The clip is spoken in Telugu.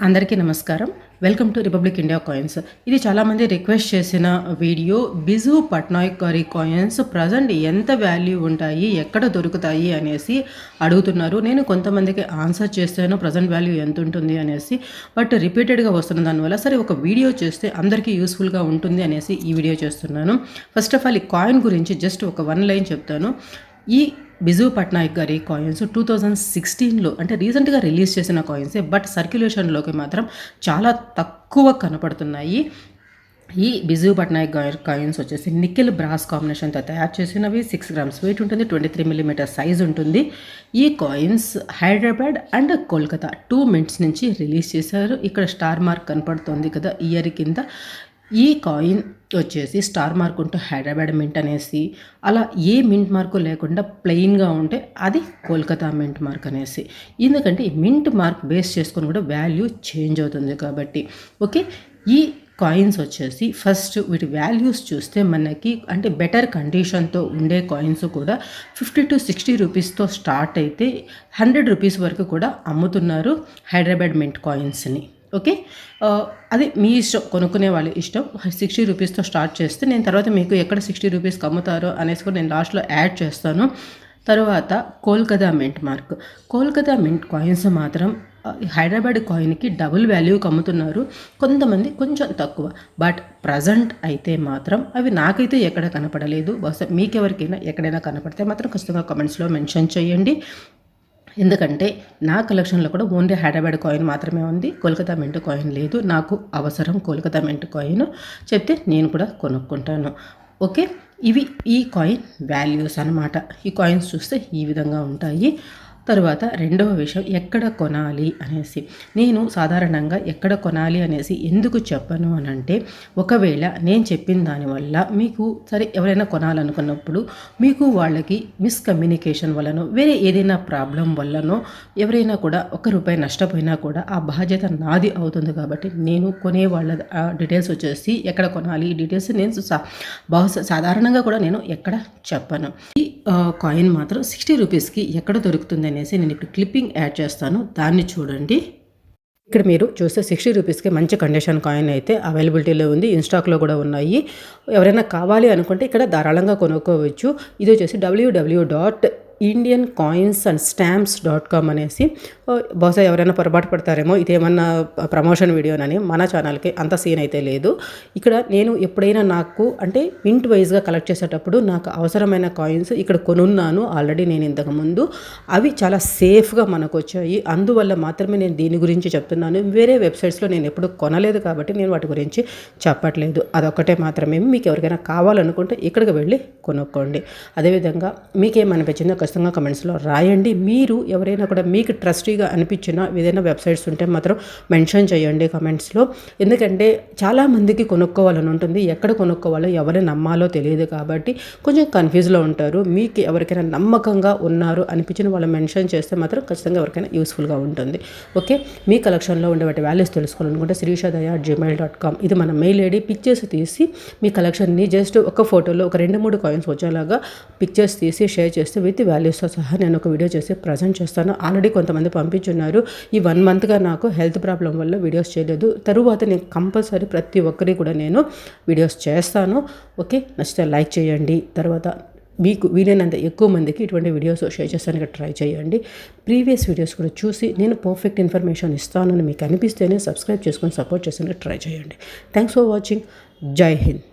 అందరికీ నమస్కారం. Welcome to republic India coins. ఇది చాలామంది రిక్వెస్ట్ చేసిన వీడియో. బిజు పట్నాయక్ గారి కాయిన్స్ ప్రజెంట్ ఎంత వాల్యూ ఉంటాయి, ఎక్కడ దొరుకుతాయి అనేసి అడుగుతున్నారు. నేను కొంతమందికి ఆన్సర్ చేస్తాను ప్రజెంట్ వాల్యూ ఎంత ఉంటుంది అనేసి. బట్ రిపీటెడ్గా వస్తున్న దానివల్ల సరే ఒక వీడియో చేస్తే అందరికీ యూస్ఫుల్గా ఉంటుంది అనేసి ఈ వీడియో చేస్తున్నాను. ఫస్ట్ ఆఫ్ ఆల్ ఈ కాయిన్ గురించి జస్ట్ ఒక వన్ లైన్ చెప్తాను. ఈ బిజు పట్నాయక్ గారి కాయిన్స్ 2016లో అంటే రీసెంట్గా రిలీజ్ చేసిన కాయిన్సే, బట్ సర్క్యులేషన్లోకి మాత్రం చాలా తక్కువ కనపడుతున్నాయి. ఈ బిజు పట్నాయక్ గారి కాయిన్స్ వచ్చేసి నికెల్ బ్రాస్ కాంబినేషన్తో తయారు చేసినవి. 6 grams వెయిట్ ఉంటుంది, 23 mm సైజ్ ఉంటుంది. ఈ coins Hyderabad and Kolkata 2 mints నుంచి రిలీజ్ చేశారు. ఇక్కడ స్టార్ మార్క్ కనపడుతుంది కదా ఇయర్ కింద. ఈ కాయిన్ వచ్చేసి స్టార్ మార్క్ ఉంటే హైదరాబాద్ మింట్ అనేసి, అలా ఏ మింట్ మార్కు లేకుండా ప్లెయిన్గా ఉంటే అది కోల్కతా మింట్ మార్క్ అనేసి. ఎందుకంటే ఈ మింట్ మార్క్ బేస్ చేసుకొని కూడా వాల్యూ చేంజ్ అవుతుంది కాబట్టి. ఓకే, ఈ కాయిన్స్ వచ్చేసి ఫస్ట్ వీటి వాల్యూస్ చూస్తే మనకి అంటే బెటర్ కండిషన్తో ఉండే కాయిన్స్ కూడా 50 to 60 రూపీస్తో స్టార్ట్ అయితే 100 రూపీస్ వరకు కూడా అమ్ముతున్నారు హైదరాబాద్ మింట్ కాయిన్స్ని. ఓకే, అది మీ ఇష్టం, కొనుక్కునే వాళ్ళ ఇష్టం. 60 రూపీస్తో స్టార్ట్ చేస్తే నేను తర్వాత మీకు ఎక్కడ 60 రూపీస్కి అమ్ముతారో అనేసి కూడా నేను లాస్ట్లో యాడ్ చేస్తాను. తర్వాత Kolkata mint mark. Kolkata mint coins మాత్రం హైదరాబాద్ కాయిన్కి డబుల్ వాల్యూకి అమ్ముతున్నారు. కొంతమంది కొంచెం తక్కువ, బట్ ప్రజెంట్ అయితే మాత్రం అవి నాకైతే ఎక్కడ కనపడలేదు. బహుశా మీకెవరికైనా ఎక్కడైనా కనపడితే మాత్రం ఖచ్చితంగా కామెంట్స్లో మెన్షన్ చేయండి. ఎందుకంటే నా కలెక్షన్లో కూడా ఓన్లీ హైదరాబాద్ కాయిన్ మాత్రమే ఉంది, కోల్కతా మింట్ కాయిన్ లేదు. నాకు అవసరం కోల్కతా మింట్ కాయిన్, చెప్తే నేను కూడా కొనుక్కుంటాను. ఓకే, ఇవి ఈ కాయిన్ వాల్యూస్ అన్నమాట. ఈ కాయిన్స్ చూస్తే ఈ విధంగా ఉంటాయి. తర్వాత రెండవ విషయం, ఎక్కడ కొనాలి అనేసి. నేను సాధారణంగా ఎక్కడ కొనాలి అనేసి ఎందుకు చెప్పను అని అంటే, ఒకవేళ నేను చెప్పిన దానివల్ల మీకు సరే ఎవరైనా కొనాలనుకున్నప్పుడు మీకు వాళ్ళకి మిస్కమ్యూనికేషన్ వల్లనో వేరే ఏదైనా ప్రాబ్లం వల్లనో ఎవరైనా కూడా ₹1 నష్టపోయినా కూడా ఆ బాధ్యత నాది అవుతుంది. కాబట్టి నేను కొనే వాళ్ళ డీటెయిల్స్ వచ్చేసి ఎక్కడ కొనాలి ఈ డీటెయిల్స్ నేను బహుశా సాధారణంగా కూడా నేను ఎక్కడ చెప్పను. ఈ కాయిన్ మాత్రం 60 రూపీస్కి ఎక్కడ దొరుకుతుంది అనేసి నేను ఇప్పుడు క్లిప్పింగ్ యాడ్ చేస్తాను, దాన్ని చూడండి. ఇక్కడ మీరు చూస్తే 60 రూపీస్కి మంచి కండిషన్ కాయిన్ అయితే అవైలబిలిటీలో ఉంది, ఇన్స్టాక్లో కూడా ఉన్నాయి. ఎవరైనా కావాలి అనుకుంటే ఇక్కడ ధారాళంగా కొనుక్కోవచ్చు. ఇది వచ్చేసి www.indiancoinsandStamps.com అనేసి. బహుశా ఎవరైనా పొరపాటు పడతారేమో ఇదేమన్నా ప్రమోషన్ వీడియోనని. మన ఛానల్కి అంత సీన్ అయితే లేదు. ఇక్కడ నేను ఎప్పుడైనా నాకు అంటే మింట్ వైజ్గా కలెక్ట్ చేసేటప్పుడు నాకు అవసరమైన కాయిన్స్ ఇక్కడ కొనున్నాను ఆల్రెడీ నేను ఇంతకుముందు. అవి చాలా సేఫ్గా మనకు వచ్చాయి, అందువల్ల మాత్రమే నేను దీని గురించి చెప్తున్నాను. వేరే వెబ్సైట్స్లో నేను ఎప్పుడు కొనలేదు కాబట్టి నేను వాటి గురించి చెప్పట్లేదు. అదొక్కటే మాత్రమే. మీకు ఎవరికైనా కావాలనుకుంటే ఇక్కడికి వెళ్ళి కొనుక్కోండి. అదేవిధంగా మీకేమనిపించిందో ఖచ్చితంగా కమెంట్స్లో రాయండి. మీరు ఎవరైనా కూడా మీకు ట్రస్టీగా అనిపించిన ఏదైనా వెబ్సైట్స్ ఉంటే మాత్రం మెన్షన్ చేయండి కమెంట్స్లో. ఎందుకంటే చాలామందికి కొనుక్కోవాలని ఉంటుంది, ఎక్కడ కొనుక్కోవాలో ఎవరు నమ్మాలో తెలియదు కాబట్టి కొంచెం కన్ఫ్యూజ్లో ఉంటారు. మీకు ఎవరికైనా నమ్మకంగా ఉన్నారు అనిపించిన వాళ్ళు మెన్షన్ చేస్తే మాత్రం ఖచ్చితంగా ఎవరికైనా యూస్ఫుల్గా ఉంటుంది. ఓకే, మీ కలెక్షన్లో ఉండే వాటి వాల్యూస్ తెలుసుకోవాలనుకుంటే srishadaya@gmail.com ఇది మన మెయిల్ ఐడి. పిక్చర్స్ తీసి మీ కలెక్షన్ని జస్ట్ ఒక ఫోటోలో ఒక 2-3 కాయిన్స్ వచ్చేలాగా పిక్చర్స్ తీసి షేర్ చేస్తే విత్ వాల్యూస్తో సహా నేను ఒక వీడియో చేసి ప్రజెంట్ చేస్తాను. ఆల్రెడీ కొంతమంది పంపించున్నారు. ఈ 1 monthగా నాకు హెల్త్ ప్రాబ్లం వల్ల వీడియోస్ చేయలేదు. తరువాత నేను కంపల్సరీ ప్రతి ఒక్కరికి కూడా నేను వీడియోస్ చేస్తాను. ఓకే, నచ్చితే లైక్ చేయండి. తర్వాత మీకు వీలైనంత ఎక్కువ మందికి ఇటువంటి వీడియోస్ షేర్ చేస్తానికి ట్రై చేయండి. ప్రీవియస్ వీడియోస్ కూడా చూసి నేను పర్ఫెక్ట్ ఇన్ఫర్మేషన్ ఇస్తానని మీకు అనిపిస్తేనే సబ్స్క్రైబ్ చేసుకొని సపోర్ట్ చేస్తానికి ట్రై చేయండి. Thanks for watching. జై హింద్.